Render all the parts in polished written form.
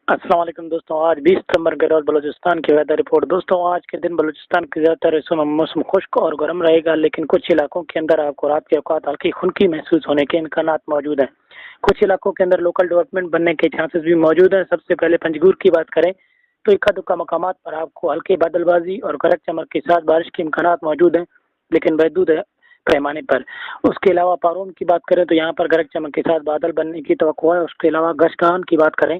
अस्सलाम वालेकुम दोस्तों। आज 20 सितंबर गैर बलूचिस्तान की वेदर रिपोर्ट। दोस्तों आज के दिन बलूचिस्तान के ज़्यादातर हिस्सों में मौसम खुश्क और गर्म रहेगा, लेकिन कुछ इलाकों के अंदर आपको रात के औकात हल्की खुनकी महसूस होने के इम्कानात मौजूद हैं। कुछ इलाकों के अंदर लोकल डेवलपमेंट बनने के चांसेस भी मौजूद हैं। सबसे पहले पंजगूर की बात करें तो इक्का दुक्का मकामात पर आपको हल्की बादलबाजी और गरज चमक के साथ बारिश के इम्कानात मौजूद हैं, लेकिन महदूद है पैमाने पर। उसके अलावा पारोम की बात करें तो यहाँ पर गरज चमक के साथ बादल बनने की तवक्को है। उसके अलावा गशगान की बात करें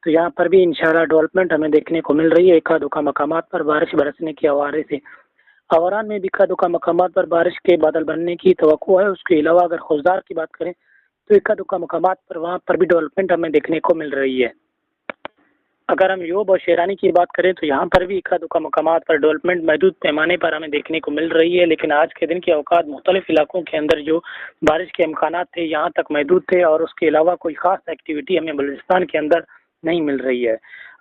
तो यहाँ पर भी इंशाल्लाह डेवलपमेंट हमें देखने को मिल रही है। इक्का-दुक्का मकामात पर बारिश बरसने के हवाले से आवारान में भी इक्का-दुक्का मकामात पर बारिश के बादल बनने की तवक्को है। उसके अलावा अगर खुशदार की बात करें तो इक्का-दुक्का मकामात पर वहाँ पर भी डेवलपमेंट हमें देखने को मिल रही है। अगर हम योब और शेरानी की बात करें तो यहाँ पर भी इक्का-दुक्का मकामात पर डेवलपमेंट महदूद पैमाने पर हमें देखने को मिल रही है, लेकिन आज के दिन के औकात मुख्तलिफ इलाकों के अंदर जो बारिश के इम्कानात थे यहाँ तक महदूद थे और उसके अलावा कोई ख़ास एक्टिविटी हमें बलूचिस्तान के अंदर नहीं मिल रही है।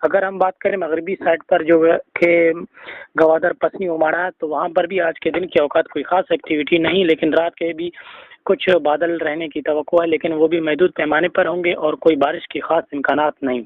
अगर हम बात करें मगरबी साइड पर जो है के गवादर पसनी उमाड़ा, तो वहाँ पर भी आज के दिन के औकात कोई ख़ास एक्टिविटी नहीं, लेकिन रात के भी कुछ बादल रहने की तवक्को है, लेकिन वो भी महदूद पैमाने पर होंगे और कोई बारिश के ख़ास इम्कानात नहीं।